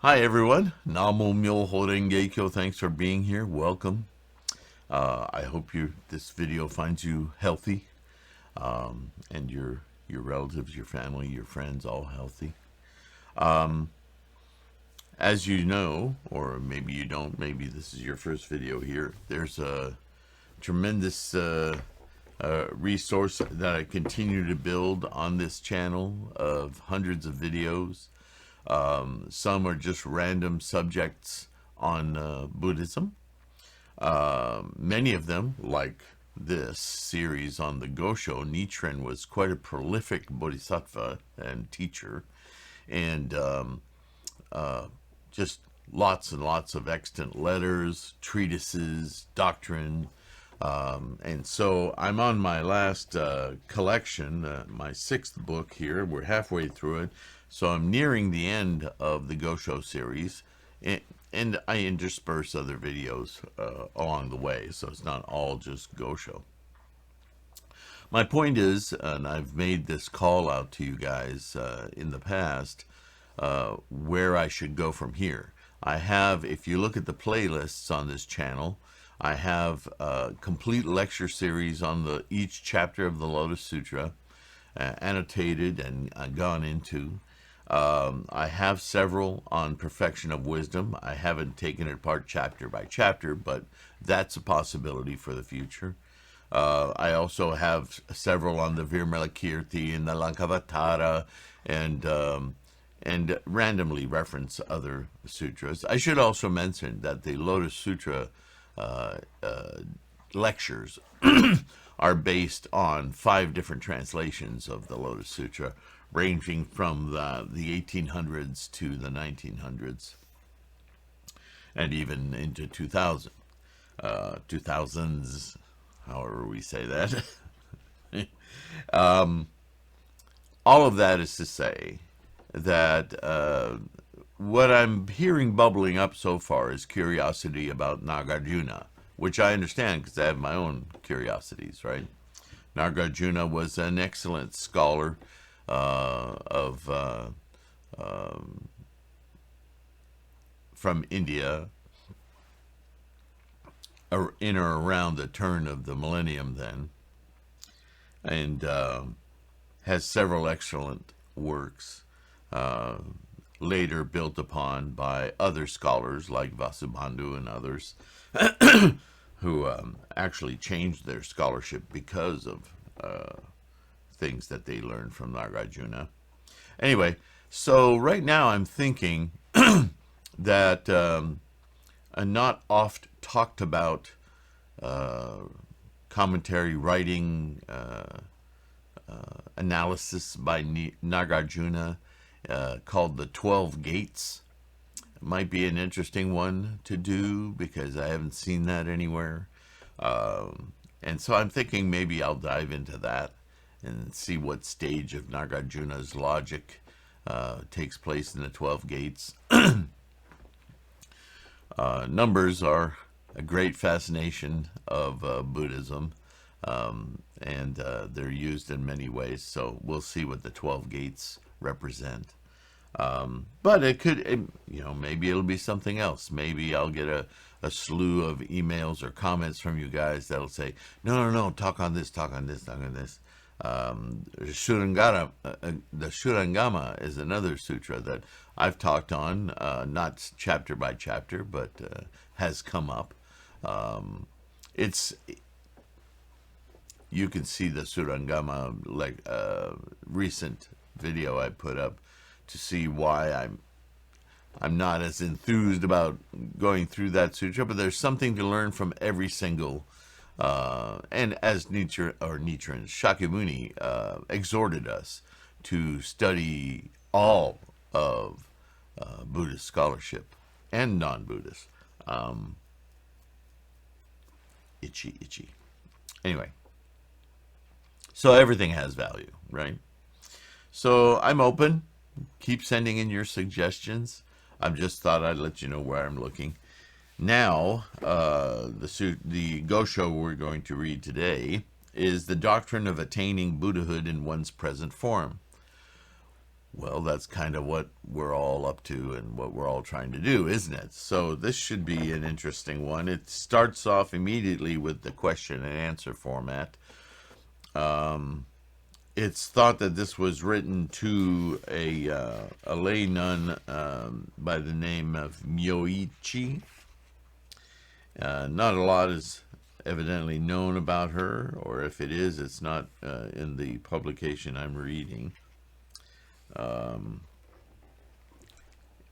Hi everyone, Namo MyoHoRenGeKyo. Thanks for being here. Welcome. I hope this video finds you healthy, and your relatives, your family, your friends all healthy. As you know, or maybe you don't, maybe this is your first video here. There's a tremendous resource that I continue to build on this channel of hundreds of videos. Some are just random subjects on Buddhism. Many of them, like this series on the Gosho, Nichiren was quite a prolific bodhisattva and teacher, and just lots and lots of extant letters, treatises, doctrine. And so I'm on my last collection, my sixth book here. We're halfway through it. So I'm nearing the end of the Gosho series, and I intersperse other videos along the way, so it's not all just Gosho. My point is, and I've made this call out to you guys in the past, where I should go from here. I have, if you look at the playlists on this channel, I have a complete lecture series on each chapter of the Lotus Sutra, annotated and gone into. I have several on perfection of wisdom. I haven't taken it apart chapter by chapter, but that's a possibility for the future. I also have several on the Virmalakirti and the Lankavatara, and randomly reference other sutras. I should also mention that the Lotus Sutra lectures are based on 5 different translations of the Lotus Sutra, ranging from the 1800s to the 1900s, and even into 2000s, however we say that. All of that is to say that what I'm hearing bubbling up so far is curiosity about Nagarjuna, which I understand because I have my own curiosities, right? Nagarjuna was an excellent scholar from India, in or around the turn of the millennium then, and has several excellent works later built upon by other scholars like Vasubandhu and others who actually changed their scholarship because of things that they learned from Nagarjuna. Anyway, so right now I'm thinking that a not oft talked about commentary writing analysis by Nagarjuna called the 12 Gates might be an interesting one to do, because I haven't seen that anywhere. And so I'm thinking maybe I'll dive into that and see what stage of Nagarjuna's logic takes place in the 12 Gates. Numbers are a great fascination of Buddhism, and they're used in many ways, so we'll see what the 12 Gates represent. But it could, maybe it'll be something else. Maybe I'll get a slew of emails or comments from you guys that'll say, no, talk on this, talk on this, talk on this. The Shurangama is another sutra that I've talked on, not chapter by chapter, but has come up. You can see the Surangama recent video I put up to see why I'm not as enthused about going through that sutra, but there's something to learn from every single. And as Nichiren Shakyamuni exhorted us to study all of Buddhist scholarship and non-Buddhist. Itchy. Anyway, so everything has value, right? So I'm open. Keep sending in your suggestions. I just thought I'd let you know where I'm looking. Now, the Gosho we're going to read today is the Doctrine of Attaining Buddhahood in One's Present Form. Well, that's kind of what we're all up to and what we're all trying to do, isn't it? So this should be an interesting one. It starts off immediately with the question and answer format. It's thought that this was written to a lay nun by the name of Myoichi. Not a lot is evidently known about her, or if it is, it's not in the publication I'm reading.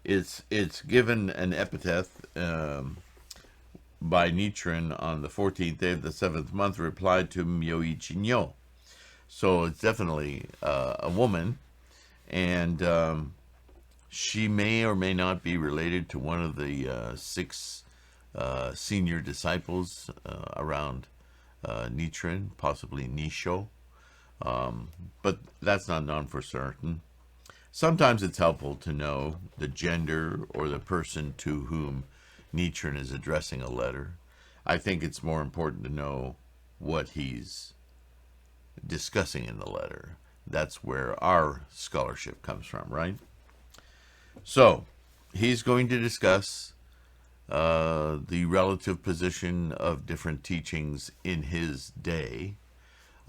It's given an epitaph by Nichiren on the 14th day of the 7th month, replied to Myoichi Nyo. So it's definitely a woman, and she may or may not be related to one of the six senior disciples around Nichiren, possibly Nisho, but that's not known for certain. Sometimes it's helpful to know the gender or the person to whom Nichiren is addressing a letter. I think it's more important to know what he's discussing in the letter. That's where our scholarship comes from, right? So, he's going to discuss the relative position of different teachings in his day,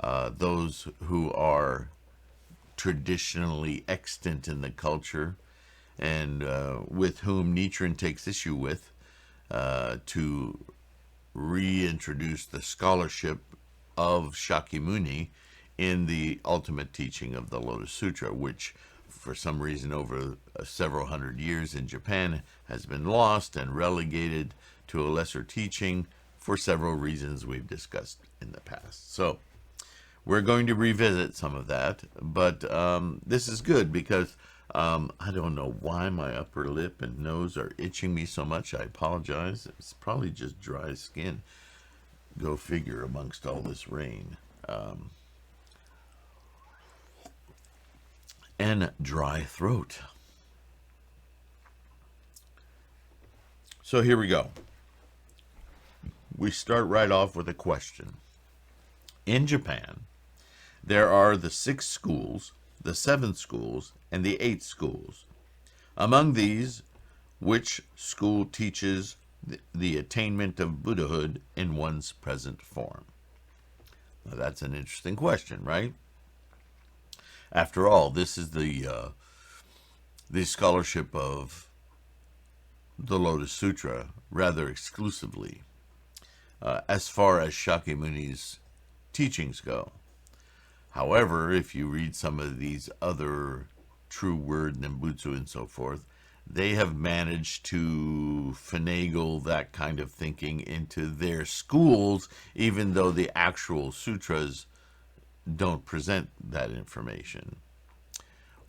those who are traditionally extant in the culture, and with whom Nichiren takes issue with, to reintroduce the scholarship of Shakyamuni in the ultimate teaching of the Lotus Sutra, which for some reason over several hundred years in Japan has been lost and relegated to a lesser teaching for several reasons we've discussed in the past. So we're going to revisit some of that, but this is good because I don't know why my upper lip and nose are itching me so much. I apologize. It's probably just dry skin. Go figure amongst all this rain. And dry throat. So here we go. We start right off with a question. In Japan, there are the 6 schools, the 7 schools, and the 8 schools. Among these, which school teaches the attainment of Buddhahood in one's present form? Now, that's an interesting question, right? After all, this is the scholarship of the Lotus Sutra rather exclusively, as far as Shakyamuni's teachings go. However, if you read some of these other true word Nembutsu and so forth, they have managed to finagle that kind of thinking into their schools, even though the actual sutras don't present that information.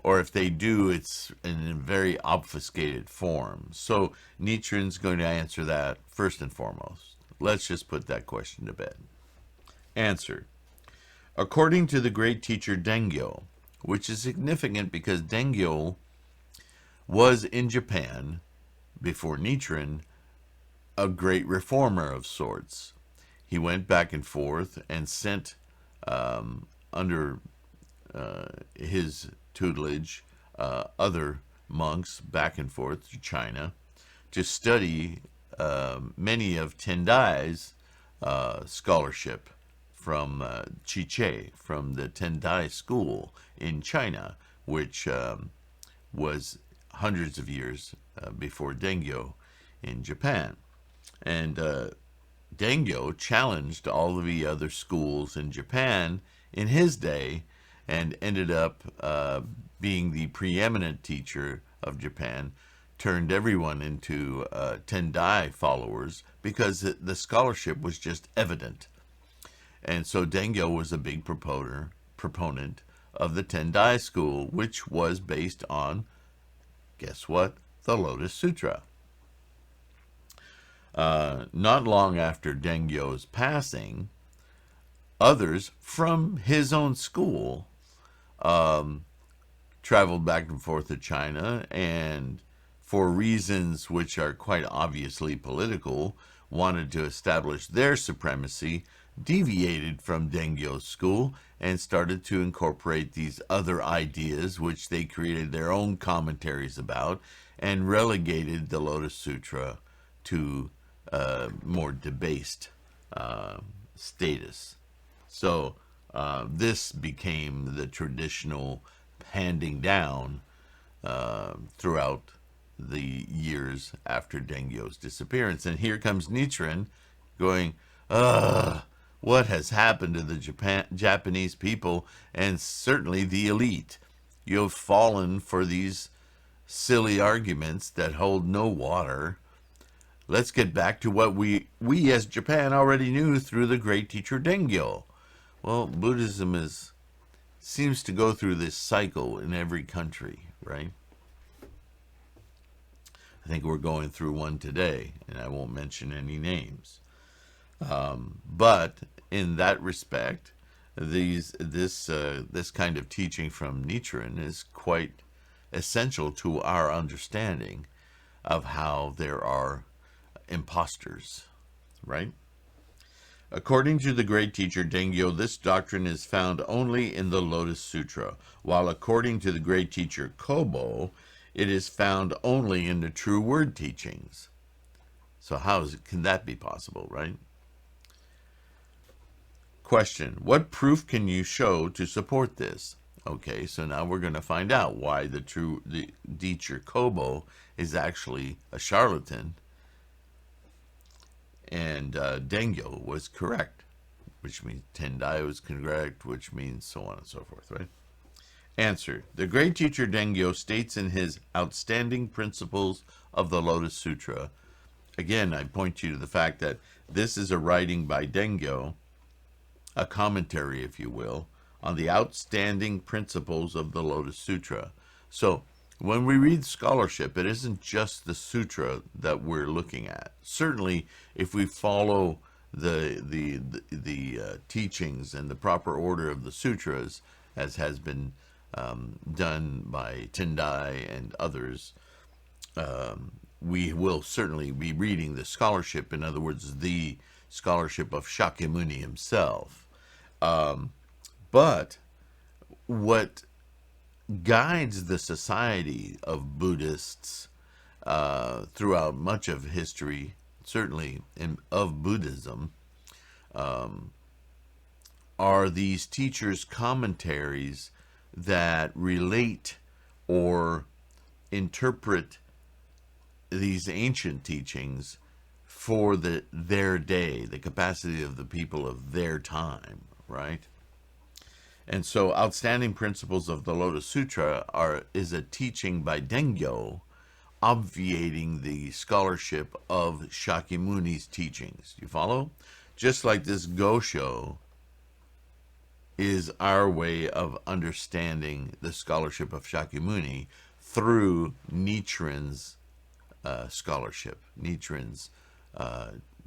Or if they do, it's in a very obfuscated form. So Nichiren's going to answer that first and foremost. Let's just put that question to bed. Answer. According to the great teacher Dengyo, which is significant because Dengyo was in Japan, before Nichiren, a great reformer of sorts. He went back and forth and sent under his tutelage other monks back and forth to China to study many of Tendai's scholarship from Chiche, from the Tendai school in China, which was hundreds of years before Dengyo in Japan. And Dengyo challenged all of the other schools in Japan in his day and ended up being the preeminent teacher of Japan, turned everyone into Tendai followers because the scholarship was just evident. And so Dengyo was a big proponent of the Tendai school, which was based on, guess what? The Lotus Sutra. Not long after Dengyo's passing, others from his own school traveled back and forth to China, and for reasons which are quite obviously political, wanted to establish their supremacy deviated from Dengyo's school and started to incorporate these other ideas, which they created their own commentaries about, and relegated the Lotus Sutra to more debased status. So this became the traditional handing down throughout the years after Dengyo's disappearance. And here comes Nichiren going, what has happened to the Japanese people, and certainly the elite? You have fallen for these silly arguments that hold no water. Let's get back to what we as Japan already knew through the great teacher Dengyo. Well, Buddhism seems to go through this cycle in every country, right? I think we're going through one today, and I won't mention any names. But in that respect, this kind of teaching from Nichiren is quite essential to our understanding of how there are imposters, right? According to the great teacher Dengyo, this doctrine is found only in the Lotus Sutra, while according to the great teacher Kobo, it is found only in the true word teachings. So can that be possible, right? Question: what proof can you show to support this? Okay, so now we're going to find out why the teacher Kobo is actually a charlatan, and Dengyo was correct, which means Tendai was correct, which means so on and so forth, right? Answer: the great teacher Dengyo states in his Outstanding Principles of the Lotus Sutra, again, I point you to the fact that this is a writing by Dengyo, a commentary, if you will, on the Outstanding Principles of the Lotus Sutra. So when we read scholarship, it isn't just the sutra that we're looking at. Certainly, if we follow the teachings and the proper order of the sutras, as has been done by Tendai and others, we will certainly be reading the scholarship, in other words, the scholarship of Shakyamuni himself. But what guides the society of Buddhists throughout much of history, certainly of Buddhism, are these teachers' commentaries that relate or interpret these ancient teachings for their day, the capacity of the people of their time, right? And so Outstanding Principles of the Lotus Sutra is a teaching by Dengyo obviating the scholarship of Shakyamuni's teachings. You follow? Just like this Gosho is our way of understanding the scholarship of Shakyamuni through Nichiren's scholarship, Nichiren's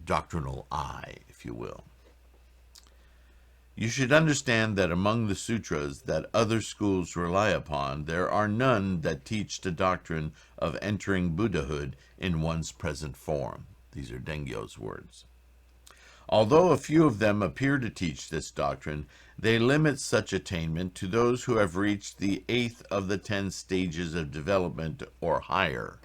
doctrinal eye, if you will. You should understand that among the sutras that other schools rely upon, there are none that teach the doctrine of entering Buddhahood in one's present form. These are Dengyo's words. Although a few of them appear to teach this doctrine, they limit such attainment to those who have reached the 8th of the 10 stages of development or higher.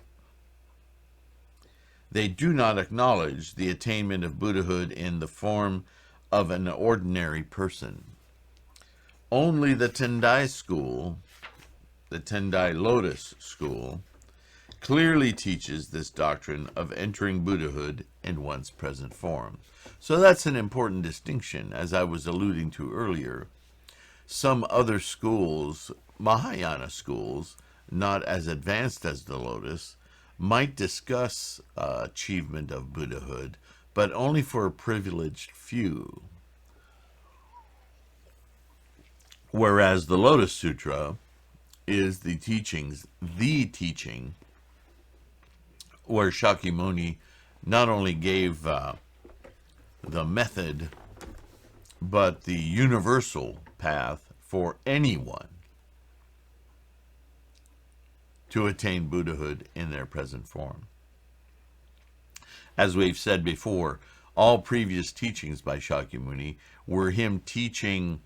They do not acknowledge the attainment of Buddhahood in the form of an ordinary person. Only the Tendai school, the Tendai Lotus school, clearly teaches this doctrine of entering Buddhahood in one's present form. So that's an important distinction, as I was alluding to earlier. Some other schools, Mahayana schools, not as advanced as the Lotus, might discuss achievement of Buddhahood, but only for a privileged few. Whereas the Lotus Sutra is the teaching where Shakyamuni not only gave the method, but the universal path for anyone to attain Buddhahood in their present form. As we've said before, All previous teachings by Shakyamuni were him teaching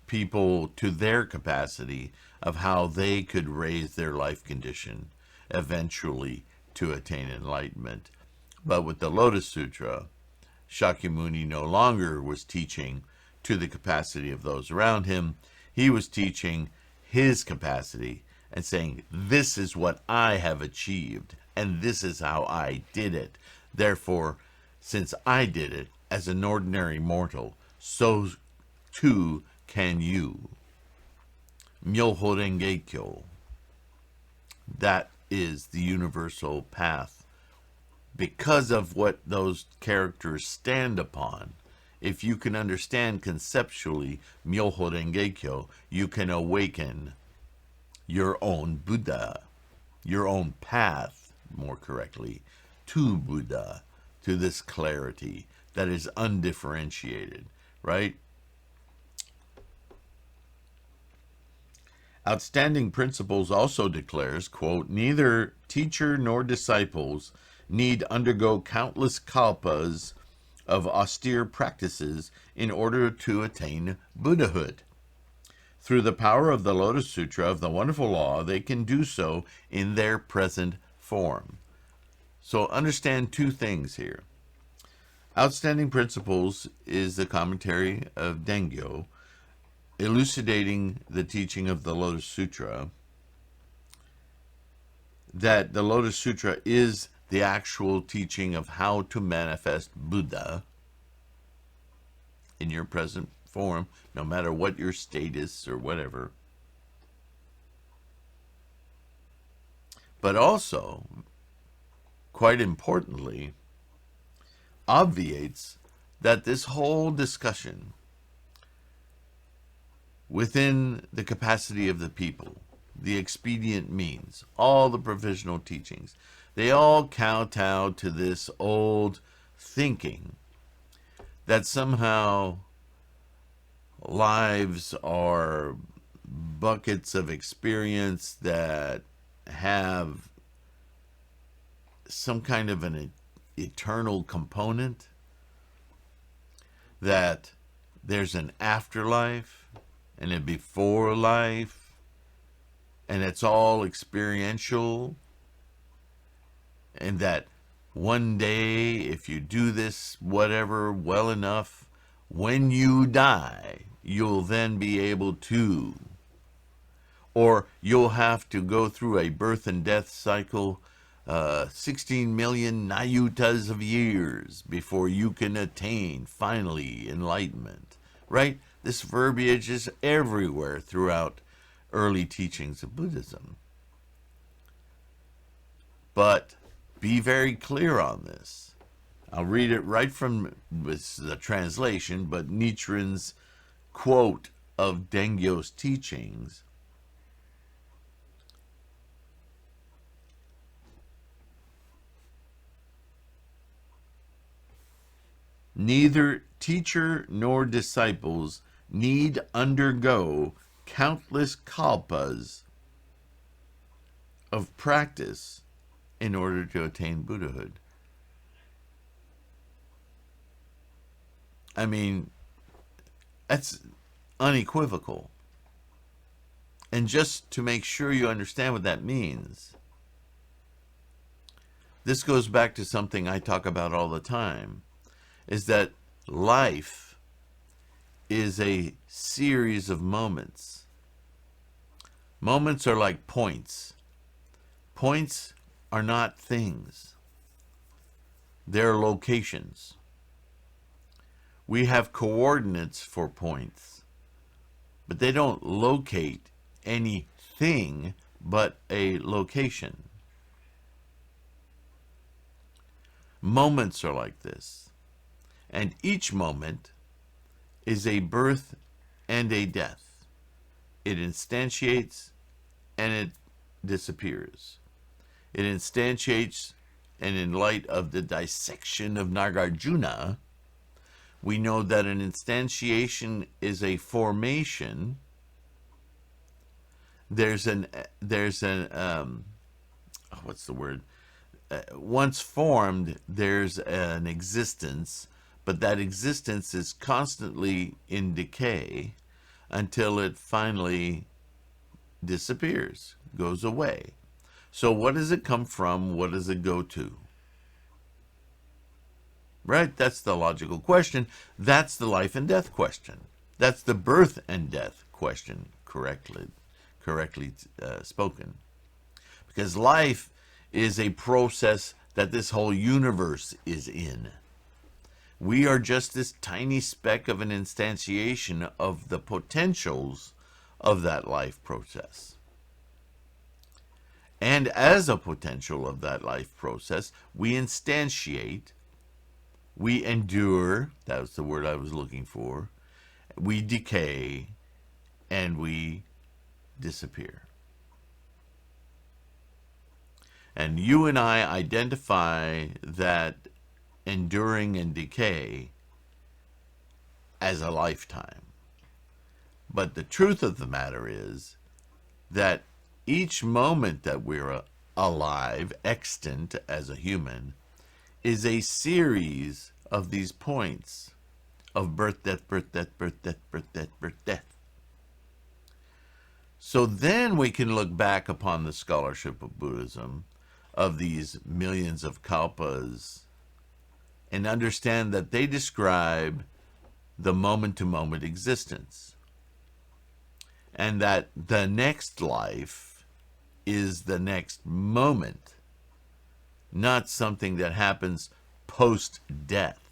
people to their capacity of how they could raise their life condition eventually to attain enlightenment. But with the Lotus Sutra, Shakyamuni no longer was teaching to the capacity of those around him. He was teaching his capacity and saying, this is what I have achieved, and this is how I did it. Therefore, since I did it as an ordinary mortal, so too can you. MyoHoRenGeKyo. That is the universal path. Because of what those characters stand upon, if you can understand conceptually MyoHoRenGeKyo, you can awaken your own Buddha, your own path, more correctly, to Buddha, to this clarity that is undifferentiated, right? Outstanding Principles also declares, quote, neither teacher nor disciples need undergo countless kalpas of austere practices in order to attain Buddhahood. Through the power of the Lotus Sutra of the Wonderful Law, they can do so in their present form. So understand two things here. Outstanding Principles is the commentary of Dengyo, elucidating the teaching of the Lotus Sutra, that the Lotus Sutra is the actual teaching of how to manifest Buddha in your present form, no matter what your status or whatever. But also, quite importantly, obviates that this whole discussion within the capacity of the people, the expedient means, all the provisional teachings, they all kowtow to this old thinking that somehow lives are buckets of experience that have some kind of an eternal component, that there's an afterlife and a before life, and it's all experiential, and that one day, if you do this whatever well enough, when you die, you'll then be able to, or you'll have to go through a birth and death cycle, 16 million nayutas of years before you can attain, finally, enlightenment, right? This verbiage is everywhere throughout early teachings of Buddhism. But be very clear on this. I'll read it right from the translation, but Nichiren's quote of Dengyo's teachings. Neither teacher nor disciples need undergo countless kalpas of practice in order to attain Buddhahood. I mean, that's unequivocal. And just to make sure you understand what that means, this goes back to something I talk about all the time, is that life is a series of moments. Moments are like points. Points are not things. They're locations. We have coordinates for points, but they don't locate anything but a location. Moments are like this, and each moment is a birth and a death. It instantiates and it disappears. It instantiates, and in light of the dissection of Nagarjuna, we know that an instantiation is a formation. There's an what's the word? Once formed, there's an existence, but that existence is constantly in decay until it finally disappears, goes away. So what does it come from? What does it go to? Right? That's the logical question. That's the life and death question. That's the birth and death question, correctly spoken. Because life is a process that this whole universe is in. We are just this tiny speck of an instantiation of the potentials of that life process. And as a potential of that life process, we instantiate, we endure, that was the word I was looking for, we decay, and we disappear. And you and I identify that enduring and decay as a lifetime. But the truth of the matter is that each moment that we're alive, extant as a human, is a series of these points of birth, death, birth, death, birth, death, birth, death, birth, death. So then we can look back upon the scholarship of Buddhism, of these millions of kalpas, and understand that they describe the moment-to-moment existence. And that the next life is the next moment, not something that happens post-death.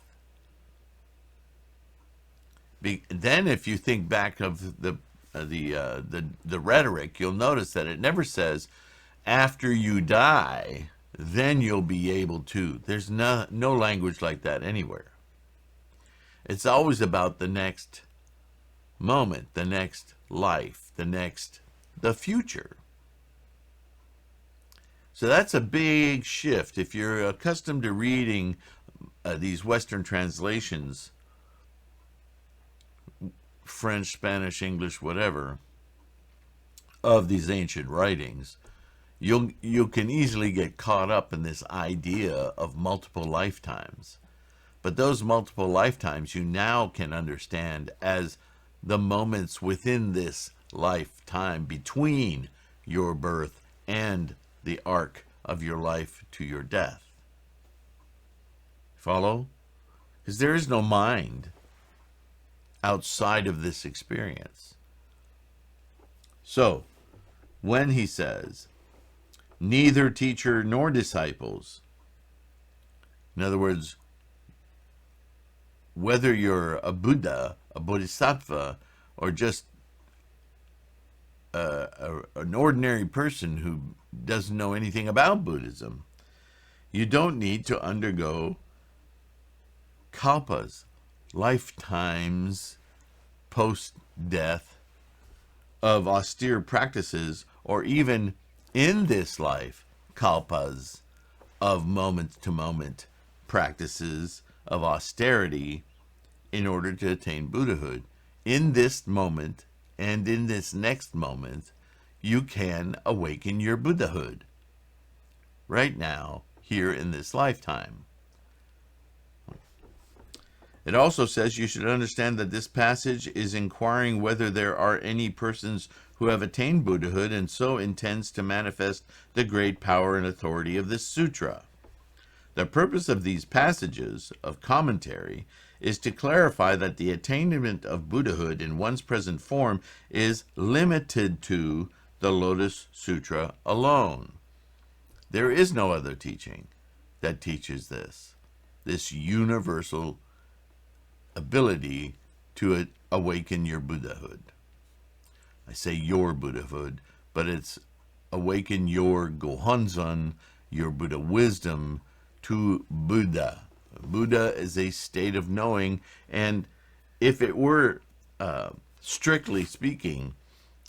Then if you think back of the rhetoric, you'll notice that it never says, after you die, then you'll be able to. There's no language like that anywhere. It's always about the next moment, the next life, the future. So that's a big shift. If you're accustomed to reading these Western translations, French, Spanish, English, whatever, of these ancient writings, you can easily get caught up in this idea of multiple lifetimes. But those multiple lifetimes you now can understand as the moments within this lifetime between your birth and the arc of your life to your death. Follow? Because there is no mind outside of this experience. So, when he says, neither teacher nor disciples, in other words, whether you're a Buddha, a Bodhisattva, or just an ordinary person who doesn't know anything about Buddhism, you don't need to undergo kalpas, lifetimes post-death of austere practices, or even in this life, kalpas of moment-to-moment practices of austerity in order to attain Buddhahood. In this moment and in this next moment, you can awaken your Buddhahood right now, here in this lifetime. It also says you should understand that this passage is inquiring whether there are any persons who have attained Buddhahood and so intends to manifest the great power and authority of this sutra. The purpose of these passages of commentary is to clarify that the attainment of Buddhahood in one's present form is limited to the Lotus Sutra alone. There is no other teaching that teaches this universal ability to awaken your Buddhahood. I say your Buddhahood, but it's awaken your Gohonzon, your Buddha wisdom, to Buddha. Buddha is a state of knowing, and if it were, strictly speaking,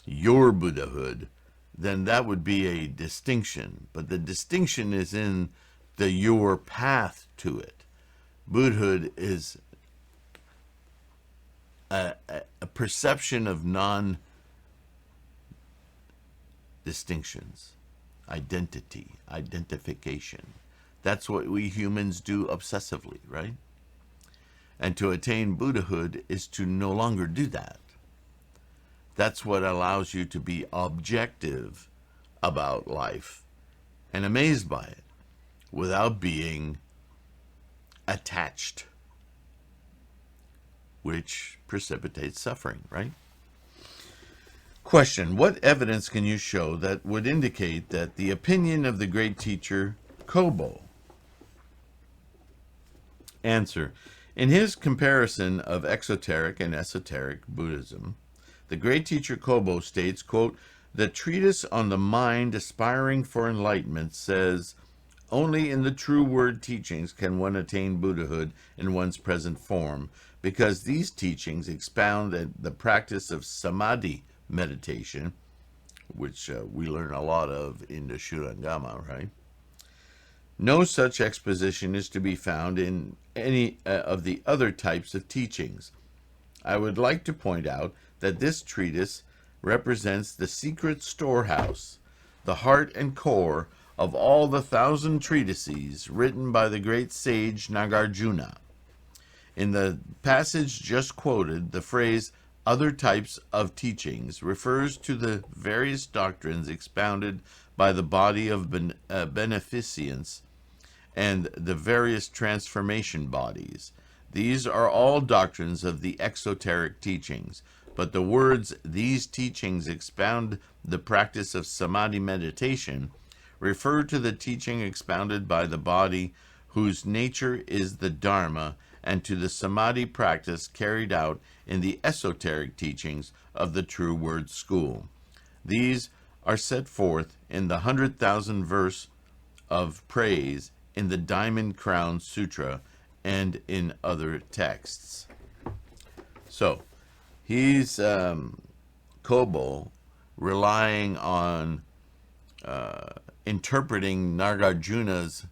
your Buddhahood, then that would be a distinction. But the distinction is in the your path to it. Buddhahood is a perception of non-distinctions, identification. That's what we humans do obsessively, right? And to attain Buddhahood is to no longer do that. That's what allows you to be objective about life and amazed by it without being attached, which precipitates suffering, right? Question: what evidence can you show that would indicate that the opinion of the great teacher Kobo? Answer: in his comparison of exoteric and esoteric Buddhism, the great teacher Kobo states, quote, "The treatise on the mind aspiring for enlightenment says, only in the true word teachings can one attain Buddhahood in one's present form, because these teachings expound the practice of samadhi meditation," which we learn a lot of in the Shurangama, right? "No such exposition is to be found in any of the other types of teachings. I would like to point out that this treatise represents the secret storehouse, the heart and core of all the 1,000 treatises written by the great sage Nagarjuna. In the passage just quoted, the phrase other types of teachings refers to the various doctrines expounded by the body of beneficence and the various transformation bodies. These are all doctrines of the exoteric teachings, but the words these teachings expound the practice of samadhi meditation refer to the teaching expounded by the body whose nature is the Dharma, and to the samadhi practice carried out in the esoteric teachings of the True Word School. These are set forth in the 100,000 verse of praise in the Diamond Crown Sutra and in other texts." So, he's Kobo relying on interpreting Nagarjuna's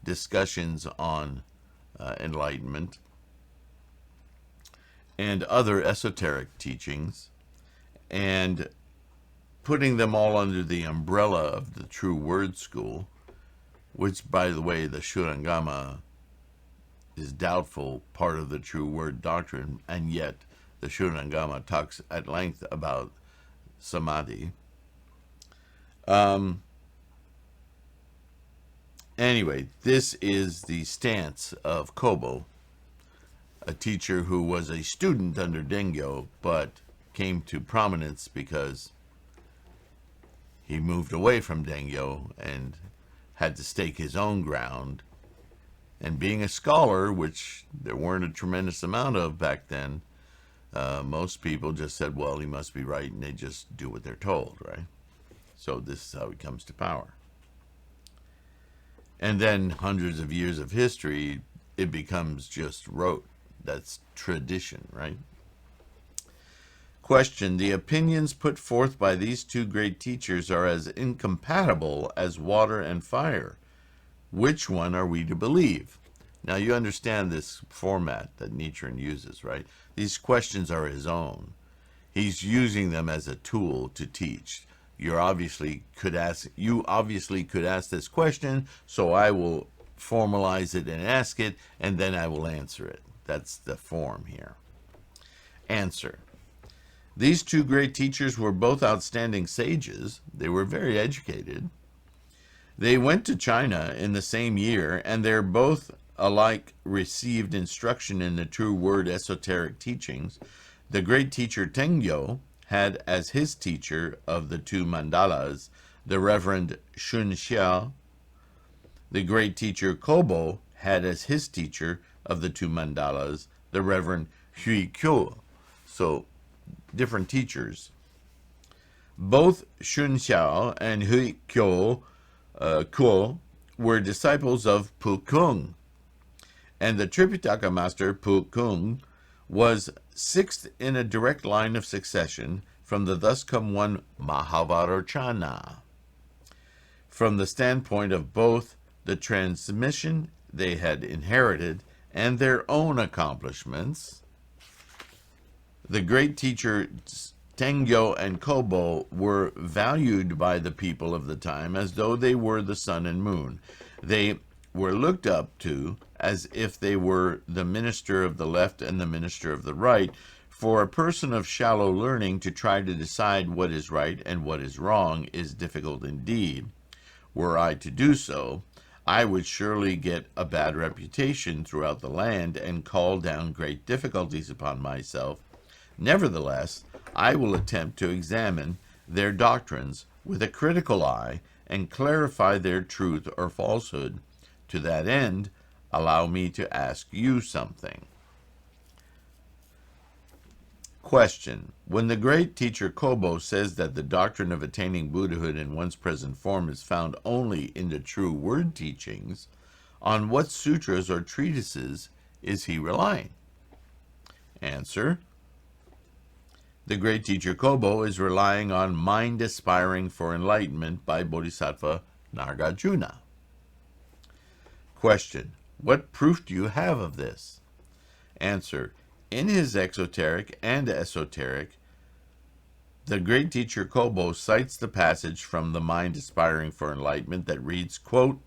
discussions on enlightenment and other esoteric teachings and putting them all under the umbrella of the True Word School, which, by the way, the Shurangama is doubtful part of the True Word doctrine, and yet the Shurangama talks at length about samadhi. Anyway, this is the stance of Kobo, a teacher who was a student under Dengyo, but came to prominence because he moved away from Dengyo and had to stake his own ground. And being a scholar, which there weren't a tremendous amount of back then, most people just said, well, he must be right, and they just do what they're told, right? So this is how he comes to power. And then hundreds of years of history, it becomes just rote. That's tradition, right? Question: the opinions put forth by these two great teachers are as incompatible as water and fire. Which one are we to believe? Now you understand this format that Nichiren uses, right? These questions are his own. He's using them as a tool to teach. You obviously could ask this question, so I will formalize it and ask it, and then I will answer it. That's the form here. Answer: these two great teachers were both outstanding sages. They were very educated. They went to China in the same year, and they're both alike received instruction in the True Word esoteric teachings. The great teacher Tengyo had as his teacher of the two mandalas the Reverend Shun Xia. The great teacher Kobo had as his teacher of the two mandalas the Reverend Hui Kyo. So, different teachers. Both Shun Xia and Hui Kyo were disciples of Pu Kung, and the Tripitaka master Pu Kung was sixth in a direct line of succession from the thus come one Mahavarochana. From the standpoint of both the transmission they had inherited and their own accomplishments, the great teachers Tengyo and Kobo were valued by the people of the time as though they were the sun and moon. They were looked up to as if they were the minister of the left and the minister of the right. For a person of shallow learning to try to decide what is right and what is wrong is difficult indeed. Were I to do so, I would surely get a bad reputation throughout the land and call down great difficulties upon myself. Nevertheless, I will attempt to examine their doctrines with a critical eye and clarify their truth or falsehood. To that end, allow me to ask you something. Question. When the great teacher Kobo says that the doctrine of attaining Buddhahood in one's present form is found only in the true word teachings, on what sutras or treatises is he relying? Answer. The great teacher Kobo is relying on Mind Aspiring for Enlightenment by Bodhisattva Nagarjuna. Question. What proof do you have of this? Answer. In his exoteric and esoteric, the great teacher Kobo cites the passage from the Mind Aspiring for Enlightenment that reads, quote,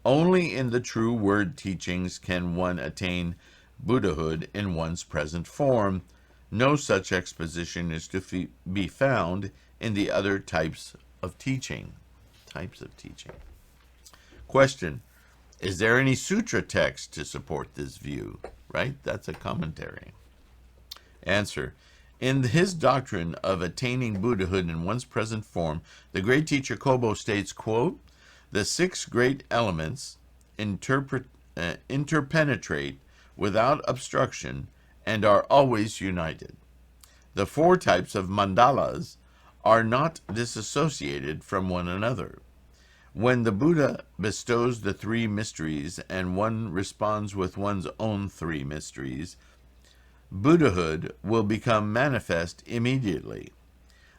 "Only in the true word teachings can one attain Buddhahood in one's present form. No such exposition is to be found in the other types of teaching." Question. Is there any sutra text to support this view? Right? That's a commentary. Answer. In his doctrine of attaining Buddhahood in one's present form, the great teacher Kobo states, quote, "The 6 great elements interpenetrate without obstruction and are always united. The 4 types of mandalas are not disassociated from one another. When the Buddha bestows the 3 mysteries and one responds with one's own 3 mysteries, Buddhahood will become manifest immediately.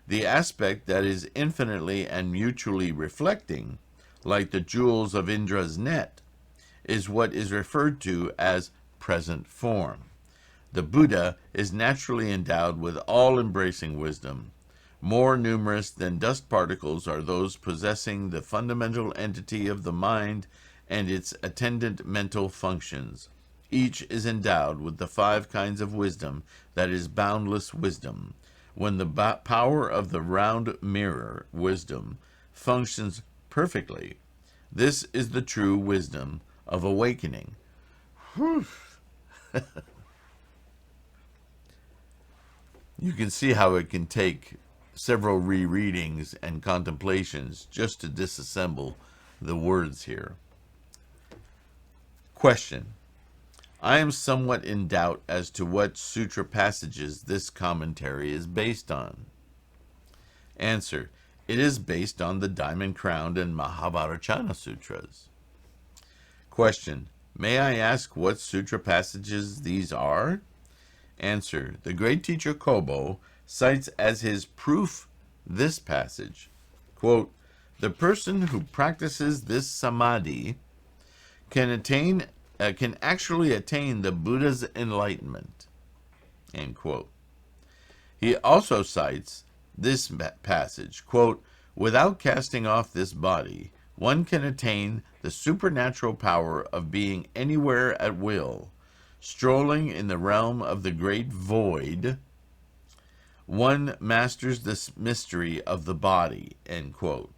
The aspect that is infinitely and mutually reflecting, like the jewels of Indra's net, is what is referred to as present form. The Buddha is naturally endowed with all-embracing wisdom. More numerous than dust particles are those possessing the fundamental entity of the mind and its attendant mental functions. Each is endowed with the 5 kinds of wisdom that is boundless wisdom. When the power of the round mirror wisdom functions perfectly, this is the true wisdom of awakening." Whew. You can see how it can take several rereadings and contemplations just to disassemble the words here. Question. I am somewhat in doubt as to what sutra passages this commentary is based on. Answer. It is based on the Diamond Crowned and MyoHoRenGeKyo sutras. Question. May I ask what sutra passages these are? Answer. The great teacher Kobo cites as his proof this passage, quote, "The person who practices this samadhi can actually attain the Buddha's enlightenment," end quote. He also cites this passage, quote, "Without casting off this body, one can attain the supernatural power of being anywhere at will. Strolling in the realm of the great void, one masters this mystery of the body," end quote.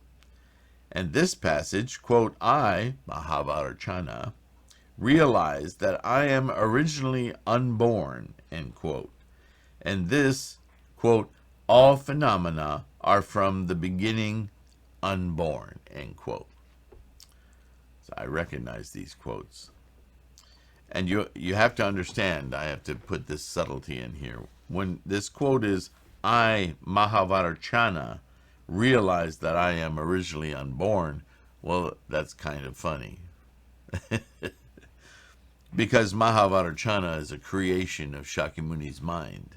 And this passage, quote, "I, MyoHoRenGeKyo, realize that I am originally unborn," end quote. And this, quote, "all phenomena are from the beginning unborn," end quote. So I recognize these quotes. And you have to understand, I have to put this subtlety in here. When this quote is, "I, MyoHoRenGeKyo, realize that I am originally unborn," well, that's kind of funny. Because MyoHoRenGeKyo is a creation of Shakyamuni's mind.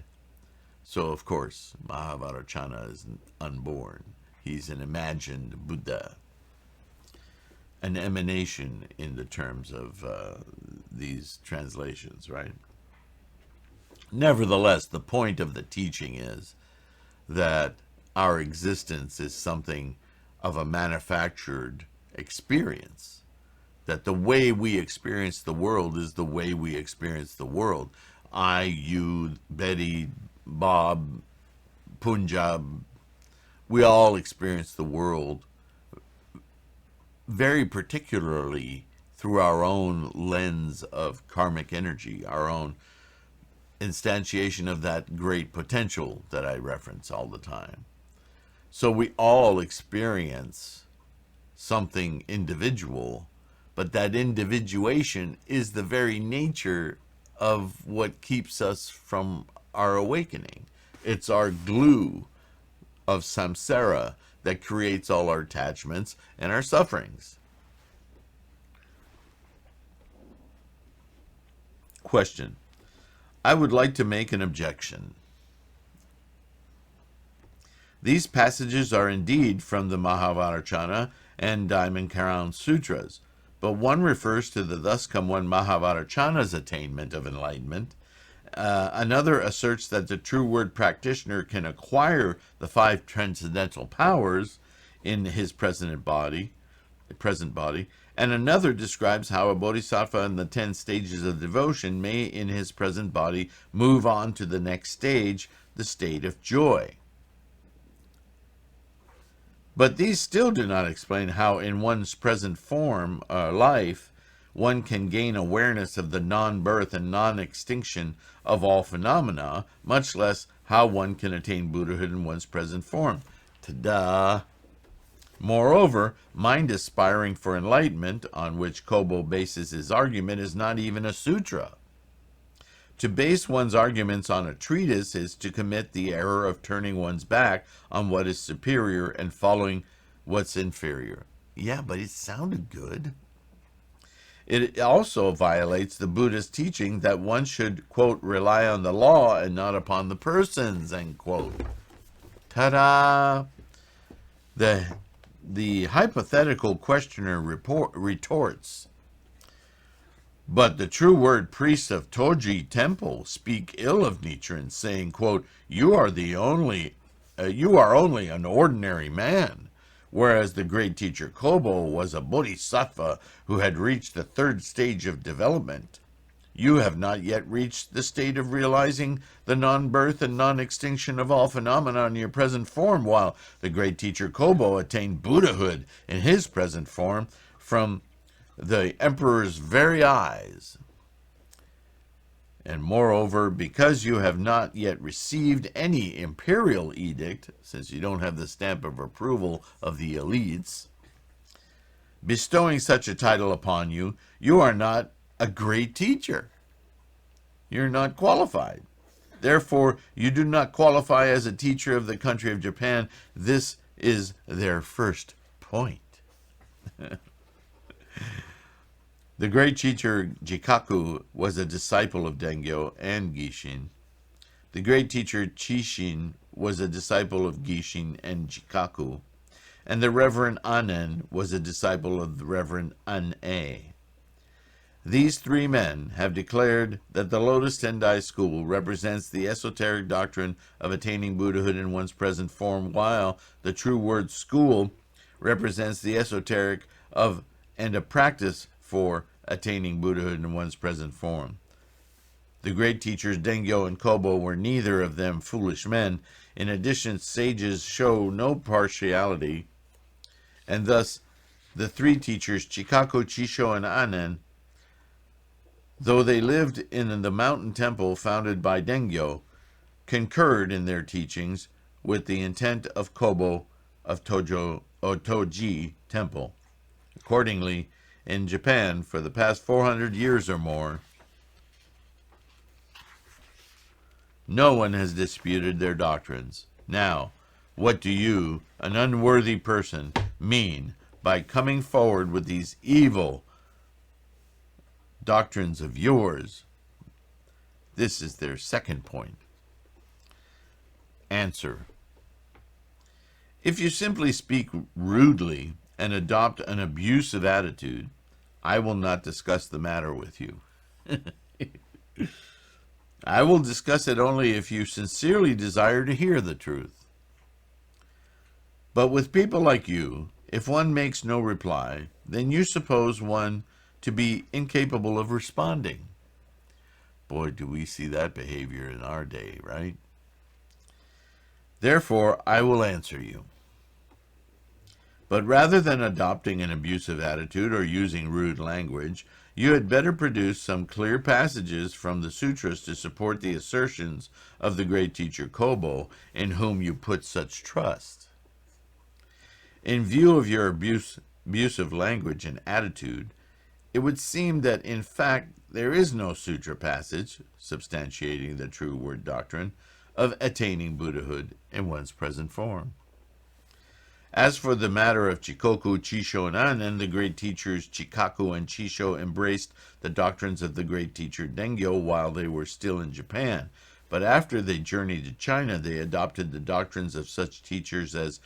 So, of course, MyoHoRenGeKyo is unborn. He's an imagined Buddha, an emanation in the terms of these translations, right? Nevertheless, the point of the teaching is that our existence is something of a manufactured experience that the way we experience the world is the way we experience the world. I, you, Betty, Bob, Punjab, we all experience the world very particularly through our own lens of karmic energy, our own instantiation of that great potential that I reference all the time. So we all experience something individual, but that individuation is the very nature of what keeps us from our awakening. It's our glue of samsara that creates all our attachments and our sufferings. Question. I would like to make an objection. These passages are indeed from the MyoHoRenGeKyo and Diamond Crown Sutras, but one refers to the Thus Come One MyoHoRenGeKyo's attainment of enlightenment. Another asserts that the true word practitioner can acquire the 5 transcendental powers in his present body, and another describes how a bodhisattva in the 10 stages of devotion may, in his present body, move on to the next stage, the state of joy. But these still do not explain how, in one's present form, life, one can gain awareness of the non-birth and non-extinction of all phenomena, much less how one can attain Buddhahood in one's present form. Ta-da! Moreover, mind aspiring for enlightenment, on which Kobo bases his argument, is not even a sutra. To base one's arguments on a treatise is to commit the error of turning one's back on what is superior and following what's inferior. Yeah, but it sounded good. It also violates the Buddhist teaching that one should, quote, rely on the law and not upon the persons, end quote. Ta-da! The hypothetical questioner retorts, but the true word priests of Toji Temple speak ill of Nichiren, saying, quote, you are only an ordinary man, whereas the great teacher Kobo was a bodhisattva who had reached the 3rd stage of development. You have not yet reached the state of realizing the non-birth and non-extinction of all phenomena in your present form, while the great teacher Kobo attained Buddhahood in his present form from the emperor's very eyes. And moreover, because you have not yet received any imperial edict, since you don't have the stamp of approval of the elites, bestowing such a title upon you, you are not a great teacher. You're not qualified. Therefore, you do not qualify as a teacher of the country of Japan. This is their first point. The great teacher Jikaku was a disciple of Dengyo and Gishin. The great teacher Chishin was a disciple of Gishin and Jikaku. And the Reverend Anen was a disciple of the Reverend An-e. These 3 men have declared that the Lotus Tendai school represents the esoteric doctrine of attaining Buddhahood in one's present form, while the true word school represents the esoteric of and a practice for attaining Buddhahood in one's present form. The great teachers Dengyo and Kobo were neither of them foolish men. In addition, sages show no partiality, and thus the 3 teachers, Chikaku, Chisho, and Anen, though they lived in the mountain temple founded by Dengyo, concurred in their teachings with the intent of Kobo of Toji Temple. Accordingly, in Japan, for the past 400 years or more, no one has disputed their doctrines. Now, what do you, an unworthy person, mean by coming forward with these evil doctrines of yours? This is their second point. Answer. If you simply speak rudely and adopt an abusive attitude, I will not discuss the matter with you. I will discuss it only if you sincerely desire to hear the truth. But with people like you, if one makes no reply, then you suppose one to be incapable of responding. Boy, do we see that behavior in our day, right? Therefore, I will answer you. But rather than adopting an abusive attitude or using rude language, you had better produce some clear passages from the sutras to support the assertions of the great teacher Kobo, in whom you put such trust. In view of your abusive language and attitude, it would seem that in fact there is no sutra passage substantiating the true word doctrine of attaining Buddhahood in one's present form. As for the matter of Chikoku, Chisho, and Annen, the great teachers Chikaku and Chisho embraced the doctrines of the great teacher Dengyo while they were still in Japan, but after they journeyed to China, they adopted the doctrines of such teachers as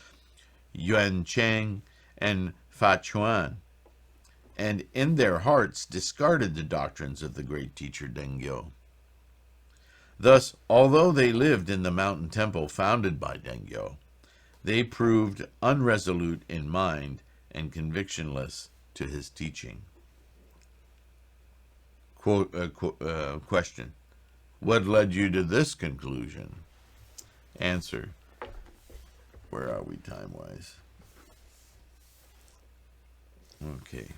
Yuan Cheng and Fa Chuan, and in their hearts discarded the doctrines of the great teacher Dengyo. Thus, although they lived in the mountain temple founded by Dengyo, they proved unresolute in mind and convictionless to his teaching. Question: what led you to this conclusion? Answer: where are we time-wise? Okay.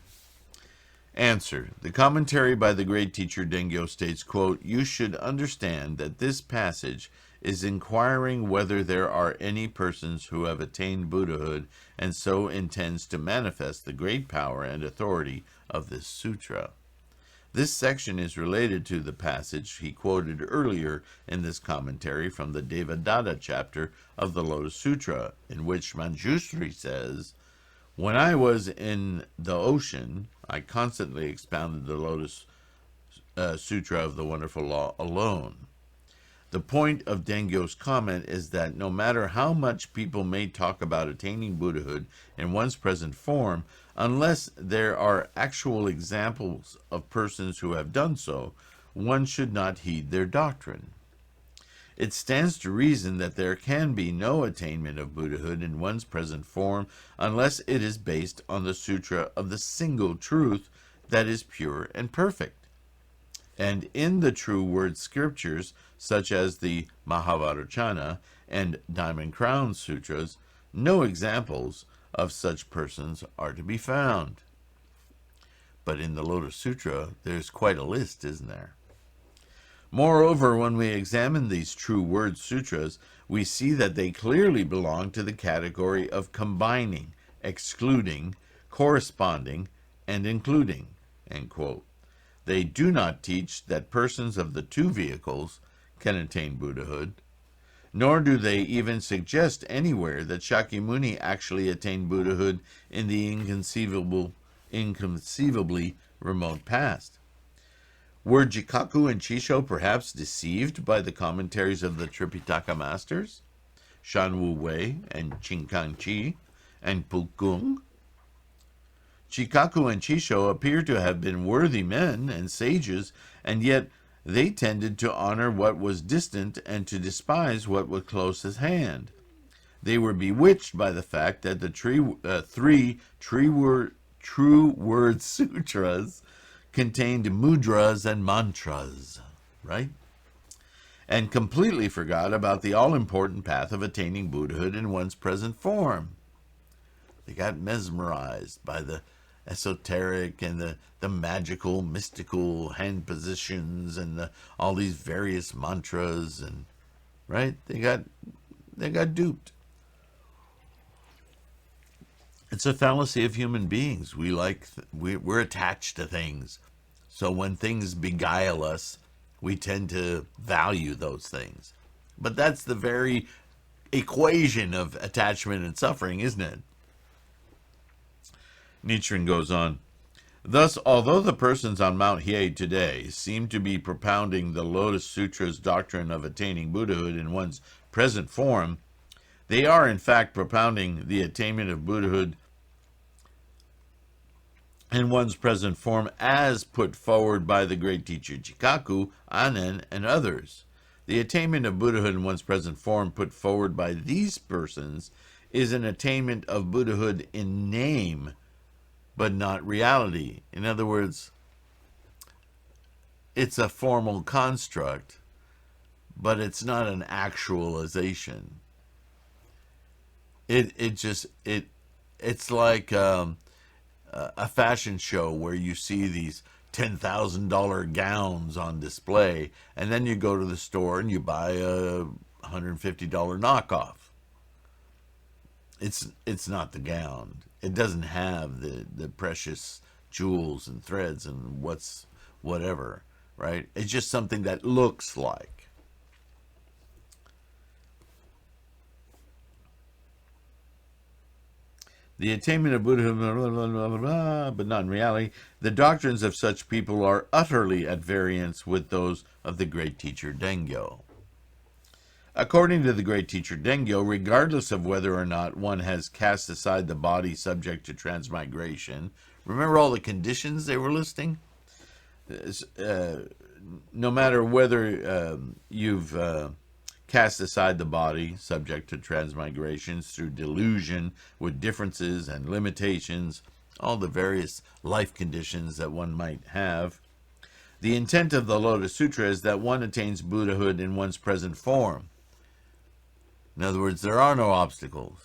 Answer: the commentary by the great teacher Dengyo states, quote, "You should understand that this passage is inquiring whether there are any persons who have attained Buddhahood and so intends to manifest the great power and authority of this sutra." This section is related to the passage he quoted earlier in this commentary from the Devadatta chapter of the Lotus Sutra, in which Manjushri says, "When I was in the ocean, I constantly expounded the Lotus Sutra of the Wonderful Law alone." The point of Dengyo's comment is that no matter how much people may talk about attaining Buddhahood in one's present form, unless there are actual examples of persons who have done so, one should not heed their doctrine. It stands to reason that there can be no attainment of Buddhahood in one's present form unless it is based on the sutra of the single truth that is pure and perfect. And in the true word scriptures, such as the Mahavajracana and Diamond Crown Sutras, no examples of such persons are to be found. But in the Lotus Sutra, there's quite a list, isn't there? Moreover, when we examine these true word sutras, we see that they clearly belong to the category of combining, excluding, corresponding, and including, end quote. They do not teach that persons of the two vehicles can attain Buddhahood, nor do they even suggest anywhere that Shakyamuni actually attained Buddhahood in the inconceivably remote past. Were Jikaku and Chisho perhaps deceived by the commentaries of the Tripitaka masters, Shanwu Wei and Chinkangchi and Pukung? Chikaku and Chisho appear to have been worthy men and sages, and yet they tended to honor what was distant and to despise what was close at hand. They were bewitched by the fact that the three true word sutras contained mudras and mantras, right? And completely forgot about the all-important path of attaining Buddhahood in one's present form. They got mesmerized by the esoteric and the magical, mystical hand positions and all these various mantras, and right? They got duped. It's a fallacy of human beings. We're attached to things. So when things beguile us, we tend to value those things. But that's the very equation of attachment and suffering, isn't it? Nichiren goes on, "Thus, although the persons on Mount Hiei today seem to be propounding the Lotus Sutra's doctrine of attaining Buddhahood in one's present form, they are in fact propounding the attainment of Buddhahood in one's present form as put forward by the great teacher Jikaku, Annen, and others. The attainment of Buddhahood in one's present form put forward by these persons is an attainment of Buddhahood in name, but not reality. In other words, it's a formal construct, but it's not an actualization. It's like a fashion show where you see these $10,000 gowns on display, and then you go to the store and you buy a $150 knockoff. It's not the gown. It doesn't have the precious jewels and threads and whatever, right? It's just something that looks like. The attainment of Buddhahood, but not in reality. The doctrines of such people are utterly at variance with those of the great teacher Dengyo. According to the great teacher Dengyo, regardless of whether or not one has cast aside the body subject to transmigration, remember all the conditions they were listing? No matter whether you've cast aside the body subject to transmigrations through delusion with differences and limitations, all the various life conditions that one might have. The intent of the Lotus Sutra is that one attains Buddhahood in one's present form. In other words, there are no obstacles.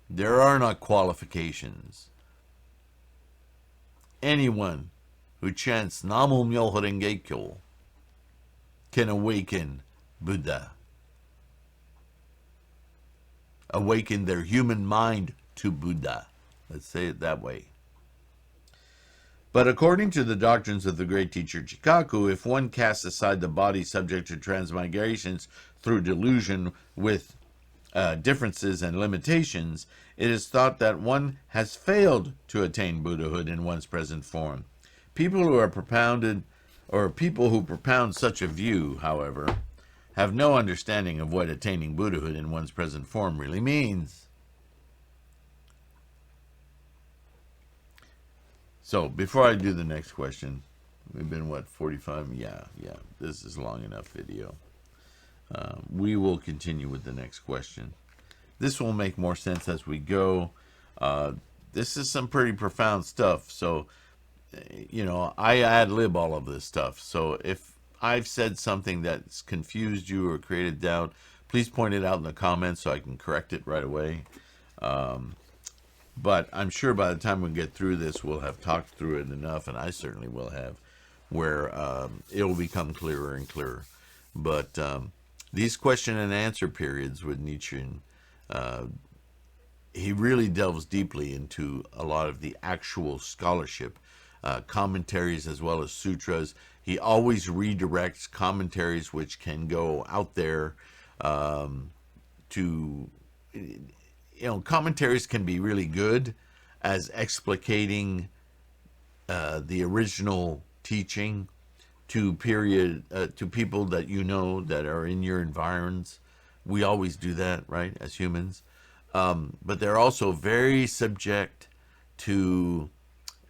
There are not qualifications. Anyone who chants Namo MyoHoRenGeKyo can awaken Buddha. Awaken their human mind to Buddha. Let's say it that way. But according to the doctrines of the great teacher Jikaku, if one casts aside the body subject to transmigrations through delusion with differences and limitations, it is thought that one has failed to attain Buddhahood in one's present form. People who propound such a view, however, have no understanding of what attaining Buddhahood in one's present form really means. So, before I do the next question, we've been, 45? Yeah, this is long enough video. We will continue with the next question. This will make more sense as we go. This is some pretty profound stuff, so, I ad-lib all of this stuff. So, if I've said something that's confused you or created doubt, please point it out in the comments so I can correct it right away. But I'm sure by the time we get through this, we'll have talked through it enough, and I certainly will have, where it will become clearer and clearer. But these question and answer periods with Nietzsche, he really delves deeply into a lot of the actual scholarship, commentaries as well as sutras. He always redirects commentaries which can go out there to... commentaries can be really good as explicating the original teaching to people that that are in your environs. We always do that, right, as humans. But they're also very subject to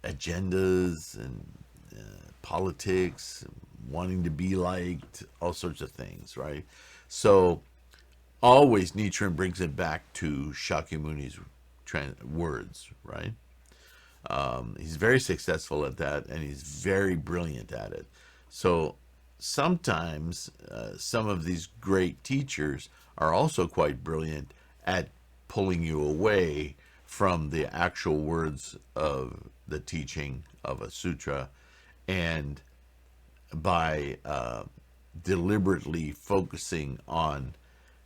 agendas and politics, wanting to be liked, all sorts of things, right? So always Nietzsche brings it back to Shakyamuni's words, right? He's very successful at that, and he's very brilliant at it. So sometimes some of these great teachers are also quite brilliant at pulling you away from the actual words of the teaching of a sutra, and by deliberately focusing on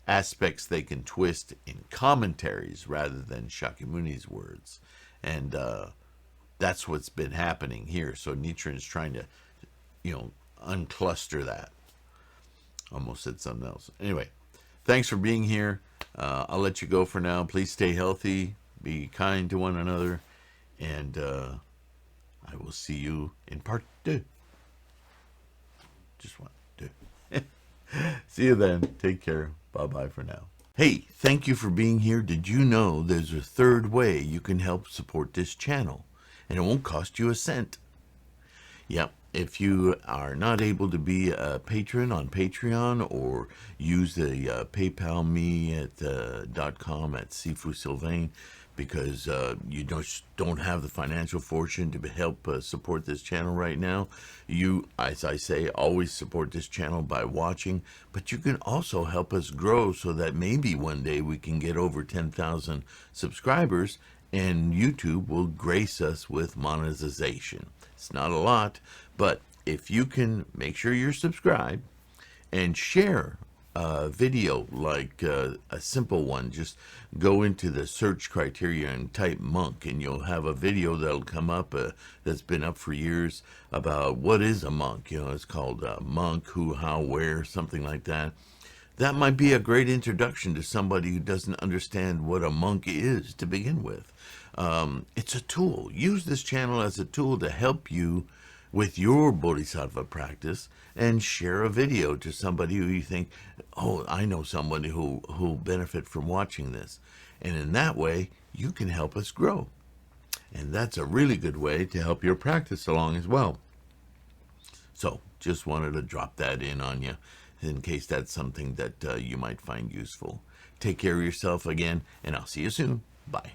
aspects they can twist in commentaries rather than Shakyamuni's words. And that's what's been happening here. So Nietzsche is trying to, uncluster that. Almost said something else. Anyway, thanks for being here. I'll let you go for now. Please stay healthy, be kind to one another, and I will see you in part 2. Just 1, 2. See you then. Take care. Bye-bye for now. Hey, thank you for being here. Did you know there's a third way you can help support this channel, and it won't cost you a cent? Yep. If you are not able to be a patron on Patreon or use the PayPal me at .com at Sifu Sylvain, because you don't have the financial fortune to help support this channel right now. You, as I say, always support this channel by watching, but you can also help us grow so that maybe one day we can get over 10,000 subscribers and YouTube will grace us with monetization. It's not a lot, but if you can make sure you're subscribed and share a video, like a simple one, just go into the search criteria and type monk, and you'll have a video that'll come up that's been up for years about what is a monk. You know, it's called monk, who, how, where, something like that. That might be a great introduction to somebody who doesn't understand what a monk is to begin with. It's a tool. Use this channel as a tool to help you with your bodhisattva practice, and share a video to somebody who you think, oh, I know somebody who'll benefit from watching this. And in that way, you can help us grow. And that's a really good way to help your practice along as well. So just wanted to drop that in on you in case that's something that you might find useful. Take care of yourself again, and I'll see you soon. Bye.